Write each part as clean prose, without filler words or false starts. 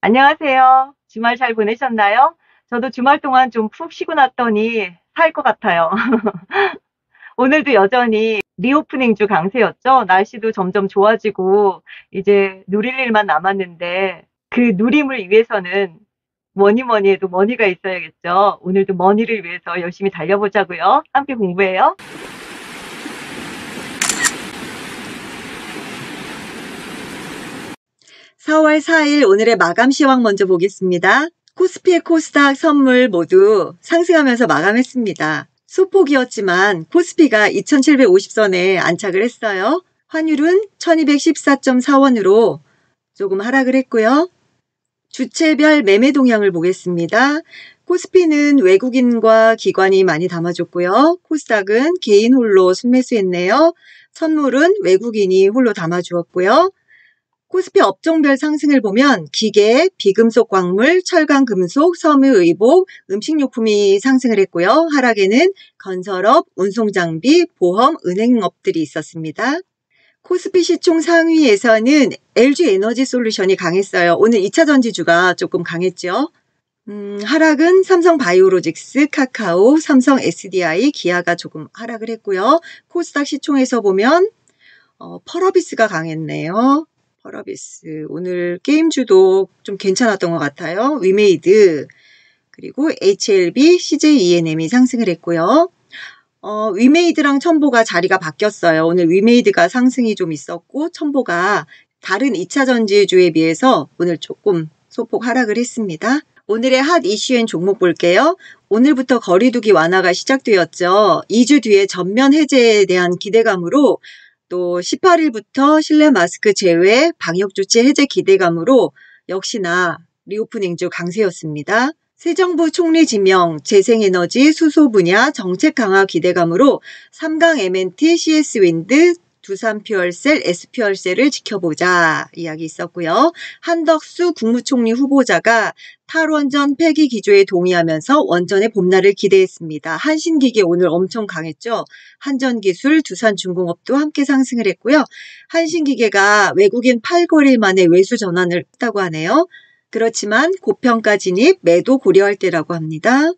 안녕하세요. 주말 잘 보내셨나요? 저도 주말 동안 좀 푹 쉬고 났더니 살 것 같아요. 오늘도 여전히 리오프닝 주 강세였죠. 날씨도 점점 좋아지고 이제 누릴 일만 남았는데 그 누림을 위해서는 뭐니 뭐니 해도 머니가 있어야겠죠. 오늘도 머니를 위해서 열심히 달려보자고요. 함께 공부해요. 4월 4일 오늘의 마감 시황 먼저 보겠습니다. 코스피의 코스닥 선물 모두 상승하면서 마감했습니다. 소폭이었지만 코스피가 2750선에 안착을 했어요. 환율은 1214.4원으로 조금 하락을 했고요. 주체별 매매 동향을 보겠습니다. 코스피는 외국인과 기관이 많이 담아줬고요. 코스닥은 개인 홀로 순매수했네요. 선물은 외국인이 홀로 담아주었고요. 코스피 업종별 상승을 보면 기계, 비금속 광물, 철강 금속, 섬유 의복, 음식료품이 상승을 했고요. 하락에는 건설업, 운송장비, 보험, 은행업들이 있었습니다. 코스피 시총 상위에서는 LG 에너지 솔루션이 강했어요. 오늘 2차 전지주가 조금 강했죠. 하락은 삼성 바이오로직스, 카카오, 삼성 SDI, 기아가 조금 하락을 했고요. 코스닥 시총에서 보면 펄어비스가 강했네요. 펄어비스 오늘 게임주도 좀 괜찮았던 것 같아요. 위메이드 그리고 HLB, CJENM이 상승을 했고요. 위메이드랑 첨보가 자리가 바뀌었어요. 오늘 위메이드가 상승이 좀 있었고 첨보가 다른 2차 전지주에 비해서 오늘 조금 소폭 하락을 했습니다. 오늘의 핫 이슈앤 종목 볼게요. 오늘부터 거리두기 완화가 시작되었죠. 2주 뒤에 전면 해제에 대한 기대감으로 또 18일부터 실내 마스크 제외 방역조치 해제 기대감으로 역시나 리오프닝주 강세였습니다. 새 정부 총리 지명, 재생에너지, 수소 분야 정책 강화 기대감으로 삼강 M&T, CS윈드, 두산퓨얼셀, S퓨얼셀을 지켜보자 이야기 있었고요. 한덕수 국무총리 후보자가 탈원전 폐기 기조에 동의하면서 원전의 봄날을 기대했습니다. 한신기계 오늘 엄청 강했죠. 한전기술, 두산중공업도 함께 상승을 했고요. 한신기계가 외국인 8거래일 만에 외수 전환을 했다고 하네요. 그렇지만 고평가 진입, 매도 고려할 때라고 합니다.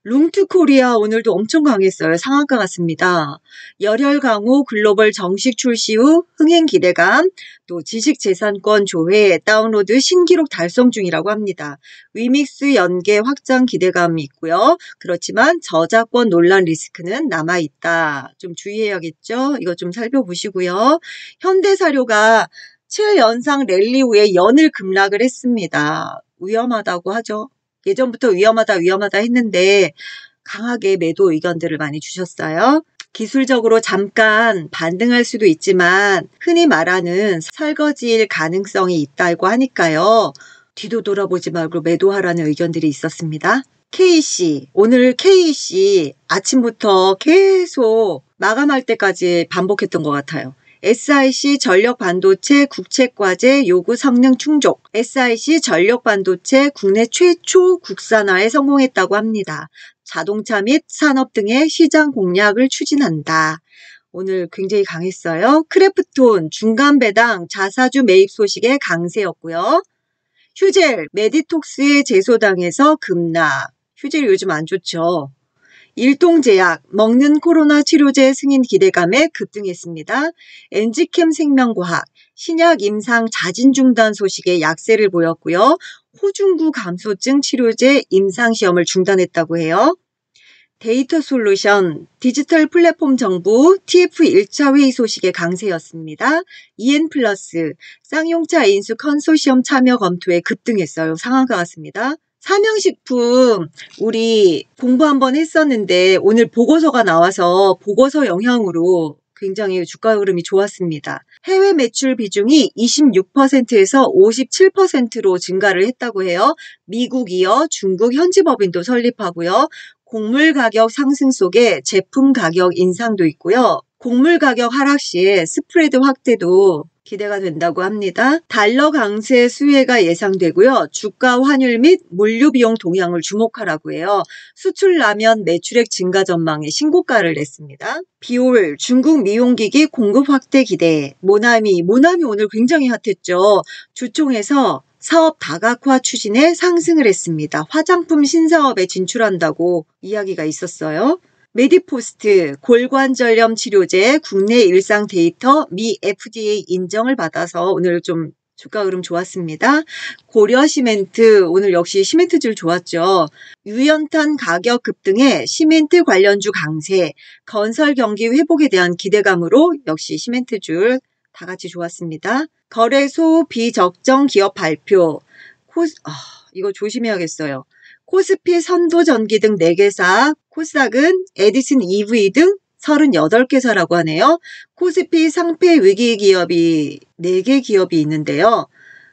룽투코리아 오늘도 엄청 강했어요. 상한가 같습니다. 열혈 강호 글로벌 정식 출시 후 흥행 기대감, 또 지식재산권 조회, 다운로드 신기록 달성 중이라고 합니다. 위믹스 연계 확장 기대감이 있고요. 그렇지만 저작권 논란 리스크는 남아있다. 좀 주의해야겠죠? 이거 좀 살펴보시고요. 현대사료가 7연상 랠리 후에 연일 급락을 했습니다. 위험하다고 하죠. 예전부터 위험하다 했는데 강하게 매도 의견들을 많이 주셨어요. 기술적으로 잠깐 반등할 수도 있지만 흔히 말하는 설거지일 가능성이 있다고 하니까요. 뒤도 돌아보지 말고 매도하라는 의견들이 있었습니다. KC, 오늘 KC 아침부터 계속 마감할 때까지 반복했던 것 같아요. SIC 전력반도체 국책과제 요구 성능 충족, SIC 전력반도체 국내 최초 국산화에 성공했다고 합니다. 자동차 및 산업 등의 시장 공략을 추진한다. 오늘 굉장히 강했어요. 크래프톤 중간 배당 자사주 매입 소식에 강세였고요. 휴젤 메디톡스의 제소당에서 급락. 휴젤 요즘 안 좋죠. 일동제약 먹는 코로나 치료제 승인 기대감에 급등했습니다. 엔지캠 생명과학 신약 임상 자진 중단 소식에 약세를 보였고요. 호중구 감소증 치료제 임상 시험을 중단했다고 해요. 데이터 솔루션 디지털 플랫폼 정부 TF 1차 회의 소식에 강세였습니다. EN플러스 쌍용차 인수 컨소시엄 참여 검토에 급등했어요. 상한가 같습니다. 삼양식품 우리 공부 한번 했었는데 오늘 보고서가 나와서 보고서 영향으로 굉장히 주가 흐름이 좋았습니다. 해외 매출 비중이 26%에서 57%로 증가를 했다고 해요. 미국 이어 중국 현지 법인도 설립하고요. 곡물 가격 상승 속에 제품 가격 인상도 있고요. 곡물 가격 하락 시에 스프레드 확대도 기대가 된다고 합니다. 달러 강세 수혜가 예상되고요. 주가 환율 및 물류 비용 동향을 주목하라고 해요. 수출 라면 매출액 증가 전망에 신고가를 냈습니다. 비올 중국 미용기기 공급 확대 기대. 모나미 오늘 굉장히 핫했죠. 주총에서 사업 다각화 추진에 상승을 했습니다. 화장품 신사업에 진출한다고 이야기가 있었어요. 메디포스트 골관절염 치료제 국내 일상 데이터 미 FDA 인정을 받아서 오늘 좀 주가 흐름 좋았습니다. 고려시멘트 오늘 역시 시멘트줄 좋았죠. 유연탄 가격 급등에 시멘트 관련주 강세, 건설 경기 회복에 대한 기대감으로 역시 시멘트줄 다 같이 좋았습니다. 거래소 비적정 기업 발표, 이거 조심해야겠어요. 코스피 선도전기 등 4개사, 코스닥은 에디슨 EV 등 38개사라고 하네요. 코스피 상패 위기 기업이 4개 기업이 있는데요.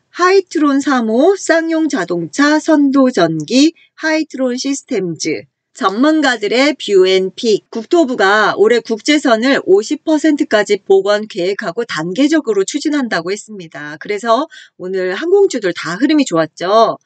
하이트론 3호, 쌍용 자동차, 선도전기, 하이트론 시스템즈. 전문가들의 뷰앤픽. 국토부가 올해 국제선을 50%까지 복원 계획하고 단계적으로 추진한다고 했습니다. 그래서 오늘 항공주들 다 흐름이 좋았죠.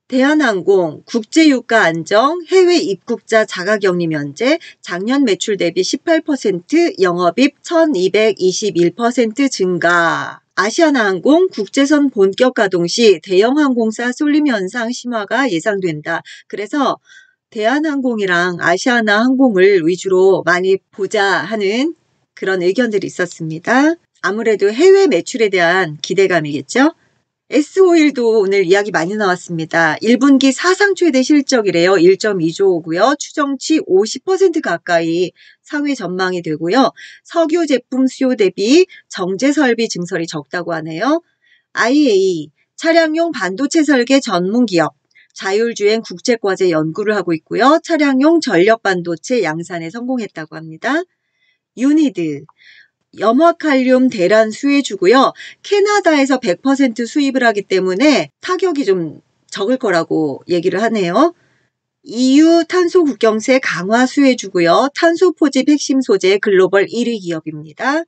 대한항공, 국제유가 안정, 해외 입국자 자가격리 면제, 작년 매출 대비 18%, 영업이익 1221% 증가. 아시아나항공, 국제선 본격 가동 시 대형항공사 쏠림 현상 심화가 예상된다. 그래서 대한항공이랑 아시아나항공을 위주로 많이 보자 하는 그런 의견들이 있었습니다. 아무래도 해외 매출에 대한 기대감이겠죠? S-오일도 오늘 이야기 많이 나왔습니다. 1분기 사상 최대 실적이래요. 1.2조고요. 추정치 50% 가까이 상회 전망이 되고요. 석유 제품 수요 대비 정제 설비 증설이 적다고 하네요. IEA 차량용 반도체 설계 전문 기업 자율주행 국제과제 연구를 하고 있고요. 차량용 전력 반도체 양산에 성공했다고 합니다. 유니드 염화칼륨 대란 수혜주고요. 캐나다에서 100% 수입을 하기 때문에 타격이 좀 적을 거라고 얘기를 하네요. EU 탄소 국경세 강화 수혜주고요. 탄소 포집 핵심 소재 글로벌 1위 기업입니다.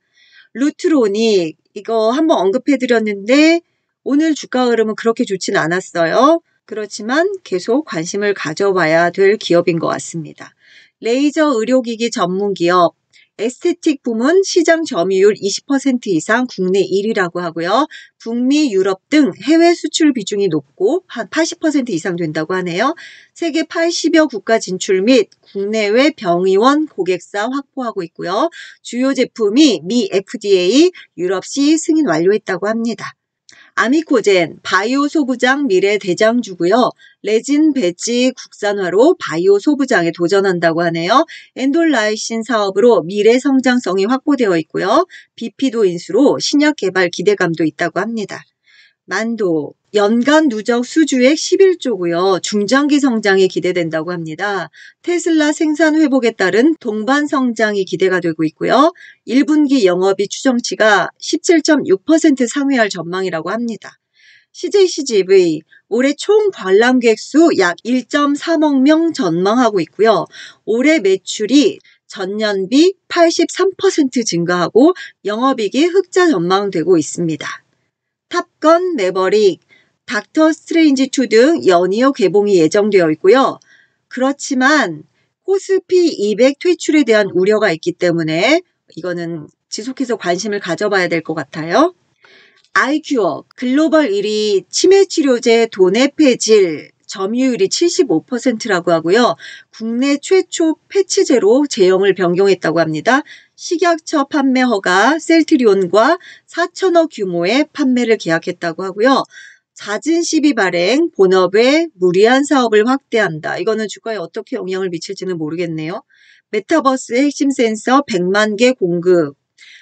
루트로닉 이거 한번 언급해드렸는데 오늘 주가 흐름은 그렇게 좋지는 않았어요. 그렇지만 계속 관심을 가져봐야 될 기업인 것 같습니다. 레이저 의료기기 전문 기업 에스테틱 부문 시장 점유율 20% 이상 국내 1위라고 하고요. 북미, 유럽 등 해외 수출 비중이 높고 한 80% 이상 된다고 하네요. 세계 80여 국가 진출 및 국내외 병의원 고객사 확보하고 있고요. 주요 제품이 미 FDA, 유럽 C 승인 완료했다고 합니다. 아미코젠, 바이오 소부장 미래 대장주고요. 레진 배지 국산화로 바이오 소부장에 도전한다고 하네요. 엔돌라이신 사업으로 미래 성장성이 확보되어 있고요. 비피도 인수로 신약 개발 기대감도 있다고 합니다. 만도, 연간 누적 수주액 11조고요. 중장기 성장이 기대된다고 합니다. 테슬라 생산 회복에 따른 동반 성장이 기대가 되고 있고요. 1분기 영업이익 추정치가 17.6% 상회할 전망이라고 합니다. CJCGV 올해 총 관람객 수 약 1.3억 명 전망하고 있고요. 올해 매출이 전년비 83% 증가하고 영업이익이 흑자 전망되고 있습니다. 탑건 매버릭, 닥터 스트레인지 2 등 연이어 개봉이 예정되어 있고요. 그렇지만 코스피 200 퇴출에 대한 우려가 있기 때문에 이거는 지속해서 관심을 가져봐야 될 것 같아요. 아이큐어 글로벌 1위 치매치료제 도네페질 점유율이 75%라고 하고요. 국내 최초 패치제로 제형을 변경했다고 합니다. 식약처 판매 허가 셀트리온과 4천억 규모의 판매를 계약했다고 하고요. 잦은 시비 발행, 본업에 무리한 사업을 확대한다. 이거는 주가에 어떻게 영향을 미칠지는 모르겠네요. 메타버스 핵심 센서 100만 개 공급,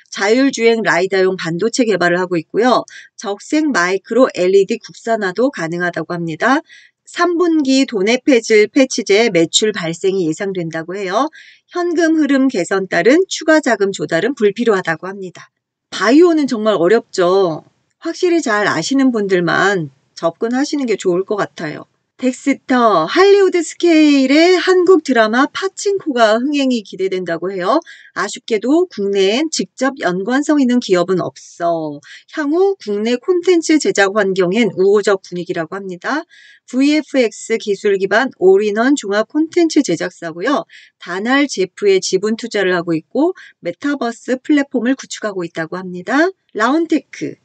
자율주행 라이다용 반도체 개발을 하고 있고요. 적색 마이크로 LED 국산화도 가능하다고 합니다. 3분기 도네페질 패치제 매출 발생이 예상된다고 해요. 현금 흐름 개선 따른 추가 자금 조달은 불필요하다고 합니다. 바이오는 정말 어렵죠. 확실히 잘 아시는 분들만 접근하시는 게 좋을 것 같아요. 덱스터, 할리우드 스케일의 한국 드라마 파친코가 흥행이 기대된다고 해요. 아쉽게도 국내엔 직접 연관성 있는 기업은 없어. 향후 국내 콘텐츠 제작 환경엔 우호적 분위기라고 합니다. VFX 기술 기반 올인원 종합 콘텐츠 제작사고요. 다날 제프에 지분 투자를 하고 있고 메타버스 플랫폼을 구축하고 있다고 합니다. 라운테크.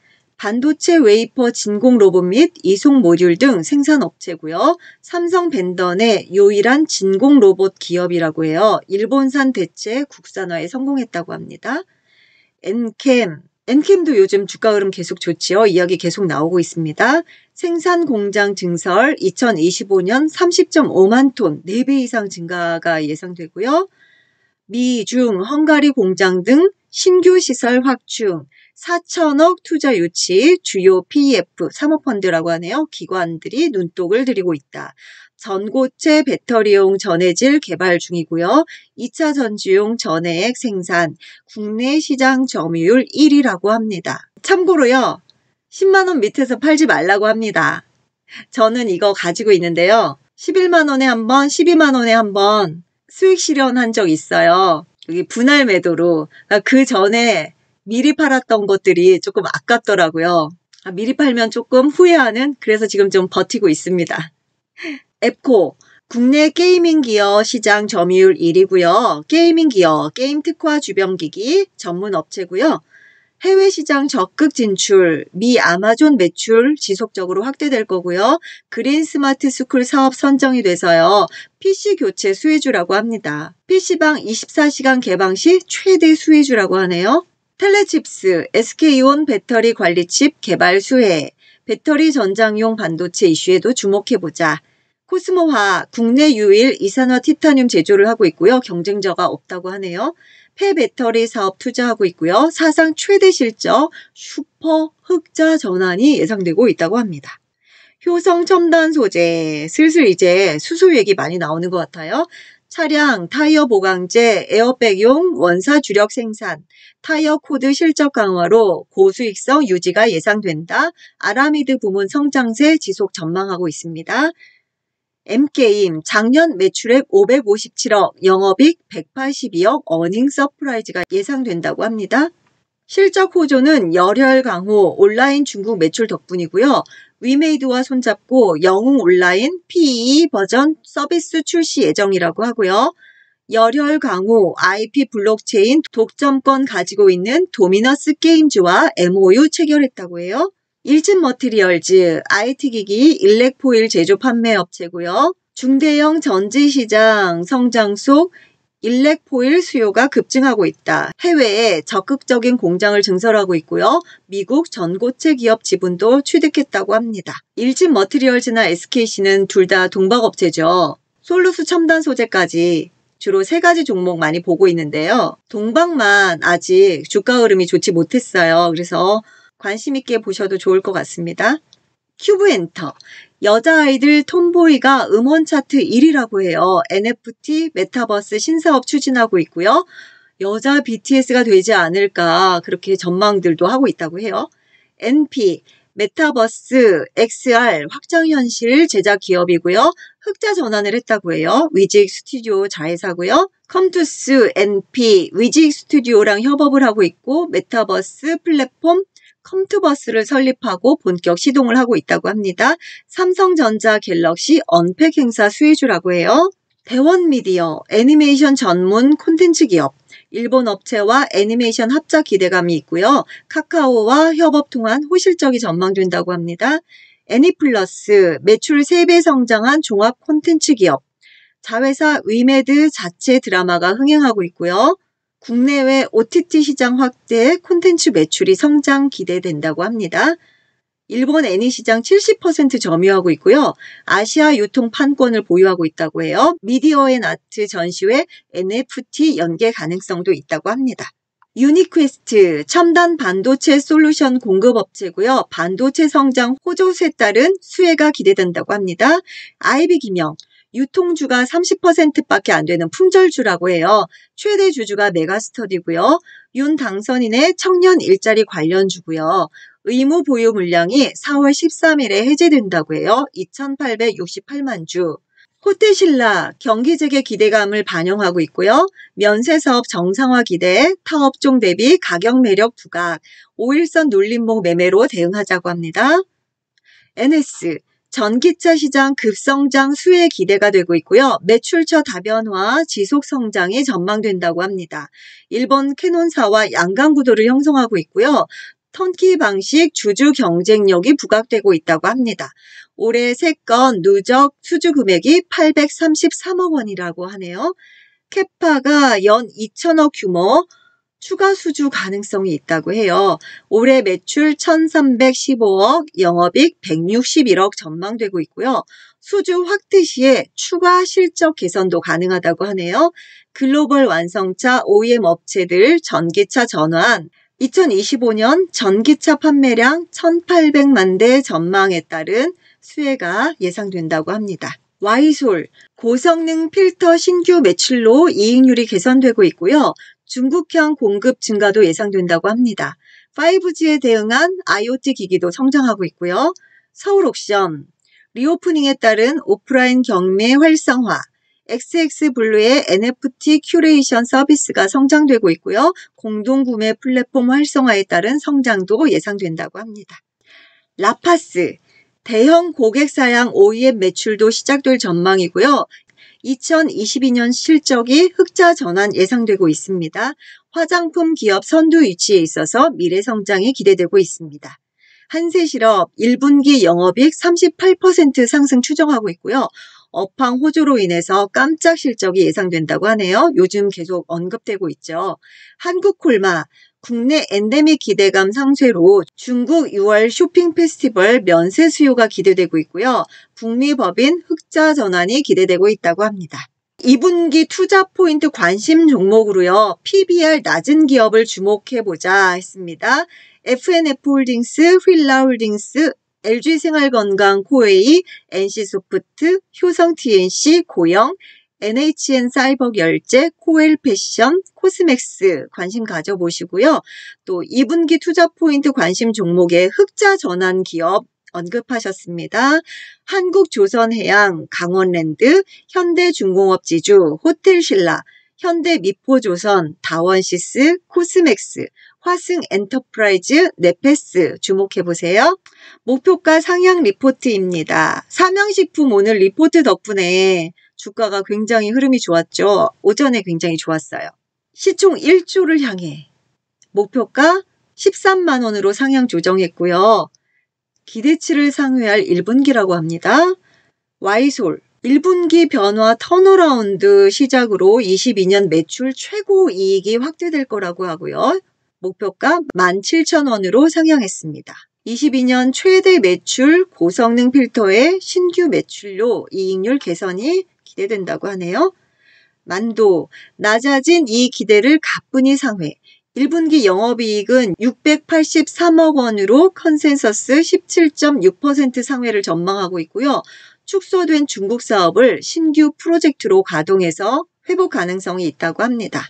반도체 웨이퍼 진공 로봇 및 이송 모듈 등 생산업체고요. 삼성 벤던의 유일한 진공 로봇 기업이라고 해요. 일본산 대체 국산화에 성공했다고 합니다. 엔캠도 요즘 주가 흐름 계속 좋지요. 이야기 계속 나오고 있습니다. 생산 공장 증설 2025년 30.5만 톤, 4배 이상 증가가 예상되고요. 미, 중, 헝가리 공장 등 신규 시설 확충, 4천억 투자 유치, 주요 PEF, 사모펀드라고 하네요. 기관들이 눈독을 들이고 있다. 전고체 배터리용 전해질 개발 중이고요. 2차 전지용 전해액 생산, 국내 시장 점유율 1위라고 합니다. 참고로요. 10만 원 밑에서 팔지 말라고 합니다. 저는 이거 가지고 있는데요. 11만 원에 한 번, 12만 원에 한 번 수익 실현한 적 있어요. 여기 분할 매도로. 그 전에 미리 팔았던 것들이 조금 아깝더라고요. 미리 팔면 조금 후회하는, 그래서 지금 좀 버티고 있습니다. 앱코, 국내 게이밍 기어 시장 점유율 1위고요. 게이밍 기어, 게임 특화 주변기기 전문 업체고요. 해외 시장 적극 진출, 미 아마존 매출 지속적으로 확대될 거고요. 그린 스마트 스쿨 사업 선정이 돼서요. PC 교체 수혜주라고 합니다. PC방 24시간 개방 시 최대 수혜주라고 하네요. 텔레칩스, SK온 배터리 관리칩 개발 수혜, 배터리 전장용 반도체 이슈에도 주목해보자. 코스모화, 국내 유일 이산화 티타늄 제조를 하고 있고요. 경쟁자가 없다고 하네요. 폐배터리 사업 투자하고 있고요. 사상 최대 실적 슈퍼 흑자 전환이 예상되고 있다고 합니다. 효성 첨단 소재, 슬슬 이제 수소 얘기 많이 나오는 것 같아요. 차량, 타이어 보강제, 에어백용 원사 주력 생산, 타이어 코드 실적 강화로 고수익성 유지가 예상된다. 아라미드 부문 성장세 지속 전망하고 있습니다. M게임 작년 매출액 557억, 영업이익 182억, 어닝 서프라이즈가 예상된다고 합니다. 실적 호조는 열혈 강호, 온라인 중국 매출 덕분이고요. 위메이드와 손잡고 영웅 온라인 PE 버전 서비스 출시 예정이라고 하고요. 열혈 강호, IP 블록체인 독점권 가지고 있는 도미너스 게임즈와 MOU 체결했다고 해요. 일진 머티리얼즈, IT기기, 일렉포일 제조 판매 업체고요. 중대형 전지시장 성장 속 일렉포일 수요가 급증하고 있다. 해외에 적극적인 공장을 증설하고 있고요. 미국 전고체 기업 지분도 취득했다고 합니다. 일진 머티리얼즈나 SKC는 둘 다 동박업체죠. 솔루스 첨단 소재까지 주로 3가지 종목 많이 보고 있는데요. 동박만 아직 주가 흐름이 좋지 못했어요. 그래서 관심 있게 보셔도 좋을 것 같습니다. 큐브엔터, 여자아이들 톰보이가 음원 차트 1위라고 해요. NFT, 메타버스 신사업 추진하고 있고요. 여자 BTS가 되지 않을까 그렇게 전망들도 하고 있다고 해요. NP, 메타버스, XR 확장현실 제작 기업이고요. 흑자 전환을 했다고 해요. 위직 스튜디오 자회사고요. 컴투스, NP, 위직 스튜디오랑 협업을 하고 있고 메타버스 플랫폼 컴투버스를 설립하고 본격 시동을 하고 있다고 합니다. 삼성전자 갤럭시 언팩 행사 수혜주라고 해요. 대원미디어, 애니메이션 전문 콘텐츠 기업. 일본 업체와 애니메이션 합작 기대감이 있고요. 카카오와 협업 통한 호실적이 전망된다고 합니다. 애니플러스, 매출 3배 성장한 종합 콘텐츠 기업. 자회사 위메드 자체 드라마가 흥행하고 있고요. 국내외 OTT 시장 확대 콘텐츠 매출이 성장 기대된다고 합니다. 일본 애니 시장 70% 점유하고 있고요. 아시아 유통 판권을 보유하고 있다고 해요. 미디어앤아트 전시회 NFT 연계 가능성도 있다고 합니다. 유니퀘스트, 첨단 반도체 솔루션 공급업체고요. 반도체 성장 호조세에 따른 수혜가 기대된다고 합니다. 아이비기명, 유통주가 30%밖에 안 되는 품절주라고 해요. 최대 주주가 메가스터디고요. 윤 당선인의 청년 일자리 관련주고요. 의무 보유 물량이 4월 13일에 해제된다고 해요. 2,868만 주. 호텔신라, 경기 재개 기대감을 반영하고 있고요. 면세사업 정상화 기대, 타업종 대비 가격 매력 부각, 5일선 눌림목 매매로 대응하자고 합니다. NS, 전기차 시장 급성장 수혜 기대가 되고 있고요. 매출처 다변화, 지속 성장이 전망된다고 합니다. 일본 캐논사와 양강 구도를 형성하고 있고요. 턴키 방식 주주 경쟁력이 부각되고 있다고 합니다. 올해 3건 누적 수주 금액이 833억 원이라고 하네요. 캐파가 연 2천억 규모 추가 수주 가능성이 있다고 해요. 올해 매출 1,315억, 영업이익 161억 전망되고 있고요. 수주 확대 시에 추가 실적 개선도 가능하다고 하네요. 글로벌 완성차 OEM 업체들 전기차 전환, 2025년 전기차 판매량 1,800만 대 전망에 따른 수혜가 예상된다고 합니다. 와이솔, 고성능 필터 신규 매출로 이익률이 개선되고 있고요. 중국형 공급 증가도 예상된다고 합니다. 5G에 대응한 IoT 기기도 성장하고 있고요. 서울옥션, 리오프닝에 따른 오프라인 경매 활성화, XX블루의 NFT 큐레이션 서비스가 성장되고 있고요. 공동구매 플랫폼 활성화에 따른 성장도 예상된다고 합니다. 라파스, 대형 고객 사양 OEM 매출도 시작될 전망이고요. 2022년 실적이 흑자 전환 예상되고 있습니다. 화장품 기업 선두 위치에 있어서 미래 성장이 기대되고 있습니다. 한세실업 1분기 영업이익 38% 상승 추정하고 있고요. 업황 호조로 인해서 깜짝 실적이 예상된다고 하네요. 요즘 계속 언급되고 있죠. 한국콜마, 국내 엔데믹 기대감 상쇄로 중국 6월 쇼핑 페스티벌 면세 수요가 기대되고 있고요. 북미 법인 흑자 전환이 기대되고 있다고 합니다. 2분기 투자 포인트 관심 종목으로요. PBR 낮은 기업을 주목해보자 했습니다. FNF홀딩스, 휠라홀딩스, LG생활건강 코웨이, NC소프트, 효성TNC, 고영, NHN사이버결제, 코엘패션, 코스맥스 관심 가져보시고요. 또 2분기 투자 포인트 관심 종목의 흑자 전환 기업 언급하셨습니다. 한국조선해양, 강원랜드, 현대중공업지주, 호텔신라, 현대미포조선, 다원시스, 코스맥스, 화승엔터프라이즈, 네페스 주목해보세요. 목표가 상향 리포트입니다. 삼양식품 오늘 리포트 덕분에 주가가 굉장히 흐름이 좋았죠. 오전에 굉장히 좋았어요. 시총 1조를 향해 목표가 13만 원으로 상향 조정했고요. 기대치를 상회할 1분기라고 합니다. 와이솔 1분기 변화 턴어라운드 시작으로 22년 매출 최고 이익이 확대될 거라고 하고요. 목표가 17,000원으로 상향했습니다. 22년 최대 매출 고성능 필터의 신규 매출로 이익률 개선이 기대된다고 하네요. 만도 낮아진 이 기대를 가뿐히 상회. 1분기 영업이익은 683억 원으로 컨센서스 17.6% 상회를 전망하고 있고요. 축소된 중국 사업을 신규 프로젝트로 가동해서 회복 가능성이 있다고 합니다.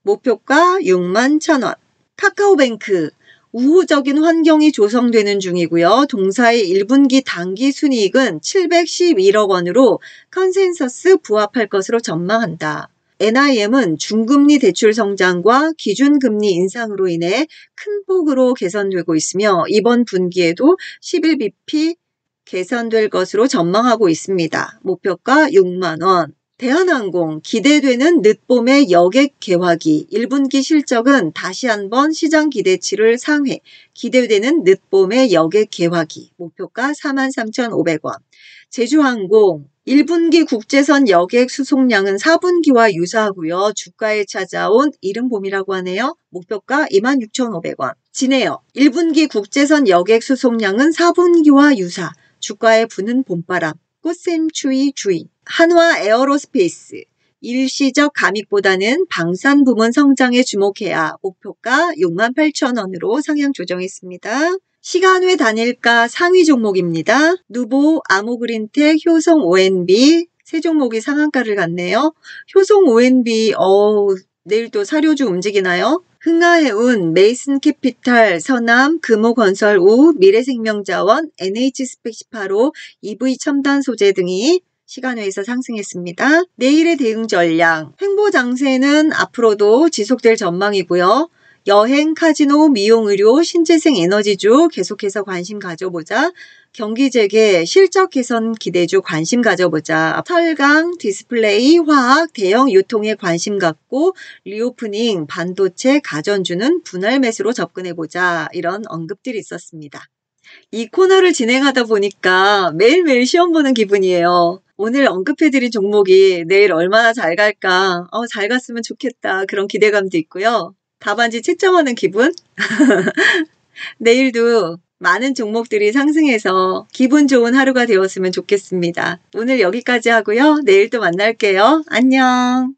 목표가 61,000원. 카카오뱅크 우호적인 환경이 조성되는 중이고요. 동사의 1분기 당기 순이익은 711억 원으로 컨센서스 부합할 것으로 전망한다. NIM은 중금리 대출 성장과 기준금리 인상으로 인해 큰 폭으로 개선되고 있으며 이번 분기에도 11bp 개선될 것으로 전망하고 있습니다. 목표가 6만 원. 대한항공 기대되는 늦봄의 여객 개화기 1분기 실적은 다시 한번 시장 기대치를 상회. 기대되는 늦봄의 여객 개화기 목표가 43,500원. 제주항공 1분기 국제선 여객 수송량은 4분기와 유사하고요. 주가에 찾아온 이른봄이라고 하네요. 목표가 26,500원. 진에어 1분기 국제선 여객 수송량은 4분기와 유사. 주가에 부는 봄바람. 꽃샘추위 주의. 한화 에어로스페이스. 일시적 감익보다는 방산 부문 성장에 주목해야 목표가 68,000원으로 상향 조정했습니다. 시간외 단일가 상위 종목입니다. 누보, 아모그린텍, 효성 ONB 세 종목이 상한가를 갔네요. 효성 ONB 내일 또 사료주 움직이나요? 흥하해운, 메이슨캐피탈, 서남, 금호건설, 우, 미래생명자원, NH스펙18호, EV첨단소재 등이 시간외에서 상승했습니다. 내일의 대응 전략, 횡보장세는 앞으로도 지속될 전망이고요. 여행, 카지노, 미용, 의료, 신재생 에너지주 계속해서 관심 가져보자. 경기 재개, 실적 개선 기대주 관심 가져보자. 철강, 디스플레이, 화학, 대형 유통에 관심 갖고 리오프닝, 반도체, 가전주는 분할 매수로 접근해보자. 이런 언급들이 있었습니다. 이 코너를 진행하다 보니까 매일매일 시험 보는 기분이에요. 오늘 언급해드린 종목이 내일 얼마나 잘 갈까? 잘 갔으면 좋겠다. 그런 기대감도 있고요. 답안지 채점하는 기분? 내일도 많은 종목들이 상승해서 기분 좋은 하루가 되었으면 좋겠습니다. 오늘 여기까지 하고요. 내일 또 만날게요. 안녕.